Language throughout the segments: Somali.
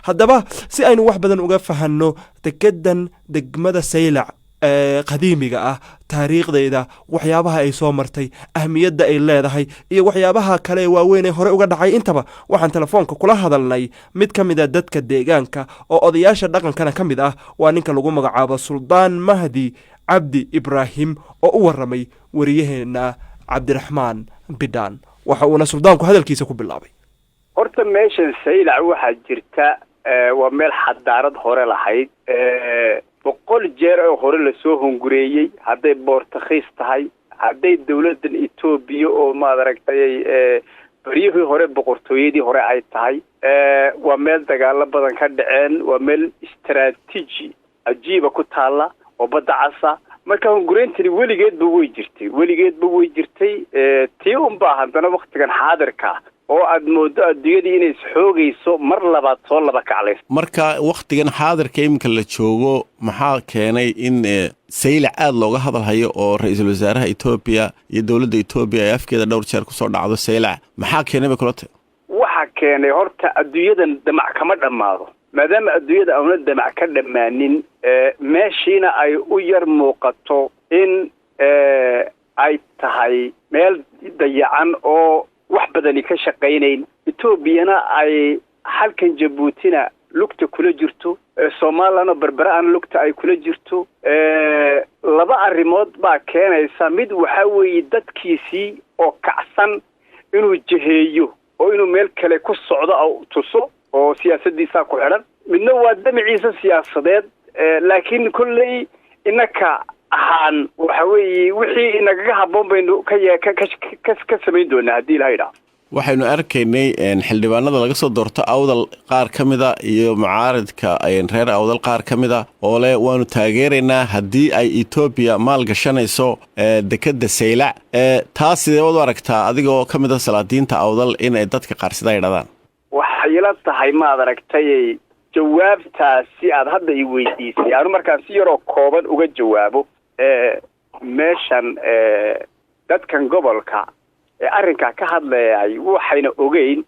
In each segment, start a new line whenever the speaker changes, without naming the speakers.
haddaba si aynu wax badan uga fahanno dekedan degmada saylac qadiimiga ah taariikhdeeda waxyaabaha ay soo martay ahmiyadda ay leedahay iyo waxyaabaha kale waaweyn ee hore uga dhacay intaba waxaan telefoonka kula hadalnay mid ka mid a dadka deegaanka oo odayaasha dhaqankana ka mid ah waa ninka lagu magacaabo Suldaan Mahdi Cabdi Ibraahim oo u waramay wariyaheena Cabdiraxmaan Bidaan waxa uuna suldaanku hadalkiisa ku bilaabay
horta meeshan saylac waxa jirta waa meel xadaarad hore lahayd boqol jeer oo hore la soo hongureeyay haday Boortaqiis tahay haday dawladdan Itoobiya oo ma aragtay bariyihii hore boqortooyadii hore ay tahay waa meel dagaal badan ka dhaceen waa meel istiraatiiji ajiiba ku taala oo badda casa marka hongureentani weligeedba way jirtay tii un baa haddana waqtigan xaadirka oo aad moodo adduunyadii inay xoogayso mar labaad soo laba kaclays
marka waqtigan xaadirka imka la joogo maxaa keenay in saylac aad looga hadalhayo oo ra'iisul wasaaraha Itoobiya iyo dawladda Itoobiya ay afkeeda dhowr jeer ku soo dhacdo saylac maxaa keenay kulate
waxa keenay horta adduunyadan damac kama dhamaado maadaama adduunyada aanu damac ka dhamaanin meeshina ay u yar muuqato in ay tahay meel dayacan oo wax badani ka shaqeynayn Itoobiyana ay halkan Jabuutina lugta kula jirto Soomaaliyana barbaraan lugta ay kula jirto laba arrimood baa keenaysa mid waxa weeye dadkiisii oo kacsan inuu jaheeyo oo inuu meel kale ku socdo oo tuso oo siyaasadiisa ku xiran midna waa damaciisa siyaasadeed laakiin kulley inaka ahaan waxa weeye wixii inaga haboon baynu ka samayn doonaa hadii la yiraahdo
waxaynu arkaynay xildhibaanada laga soo doorto awdal qaar kamida iyo mucaaradka reer awdal qaar kamida oo leh waanu taageeraynaa hadii ay Itoobiya maal gashanayso dekada saylac taas sidee wad aragtaa adigoo kamida salaadiinta awdal in ay dadka qaar sida yiraahdaan
waxay la tahay ma aragtay jawaabtaasi aad hadda i weydiisay aanu markaan si yar oo kooban uga jawaabo meeshan dadkan gobolka arrinka ka hadlayay waxayna ogeyn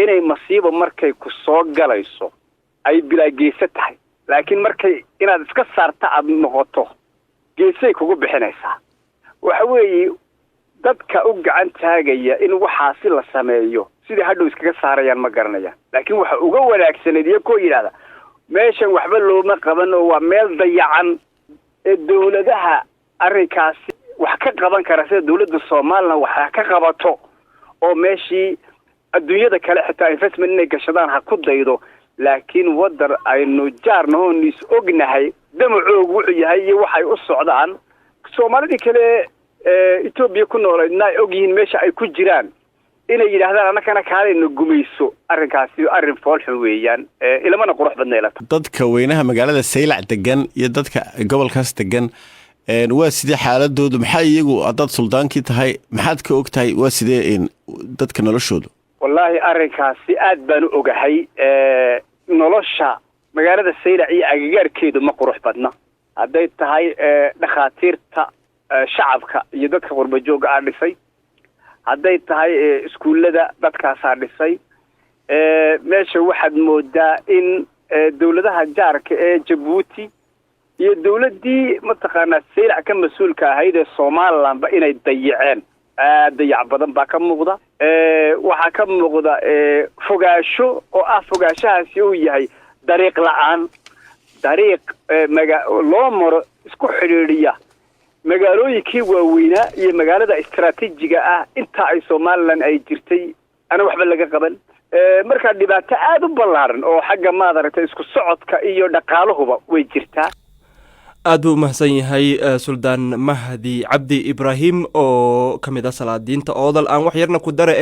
inay masiibo markay ku soo galayso ay bilaageesa tahay laakiin markay inaad iska saarta aad noqoto geesay kugu bixinaysaa waxa weeye dadka u gacan taagaya in waxaasi la sameeyo sidii hadhow iskaga saarayaan ma garanayaan laakiin waxa uga wanaagsaneed iyagoo yiraahda meeshan waxba looma qaban oo waa meel dayacan dawladaha arrinkaasi wax ka qaban kara sida dawladda Soomaaliya waxa ka qabato oo meeshii adduunyada kale xitaa investment inay gashadaan ha ku daydo laakiin wadar aynu jaarnaho nis ognahay damacoog wuxuu yahay iyo waxay u socdaan Soomaalida kale Itoobiya ku nooleedna ay ogyihiin meesha ay ku jiraan inay yiraahdaan anakana kaaleyna gumayso arrinkaasi arrin foolxun weeyaan ilmana qurux badneelata
dadka weynaha magaalada saylac degan iyo dadka gobolkaas degan waa sidee xaaladoodu maxaa iyagu dad suldaankii tahay maxaad ka ogtahay waa sidee dadka noloshoodu
wallahi arrinkaasi aad baan u ogahay nolosha magaalada saylac iyo agagaarkeedu ma qurux badna haday tahay dhakhaatiirta shacabka iyo dadka qurba jooga ah dhisay haday tahay iskuulada dadkaas ah dhisay meesha waxaad moodaa in dawladaha jaarka ee Jabuuti iyo dawladii mataqaana saylac ka mas'uulka ahayd ee Soomaaliland inay dayaceen dayac badan baa ka muuqda waxa ka muuqda fogaasho oo fogaashahaasi uu yahay dariiq la'aan dariiq loo maro isku xiriiriya magaalooyinkii waaweynaa iyo magaalada istiraatiijiga ah inta ay Soomaaliland ay jirtay ana waxba laga qaban marka dhibaato aad u ballaaran oo xagga maadaragtay isku socodka iyo dhaqaaluhuba way jirtaa
aad u mahadsan yahay Suldaan Mahdi Cabdi Ibraahim oo kamid ah salaadiinta oodal aan wax yarna ku dare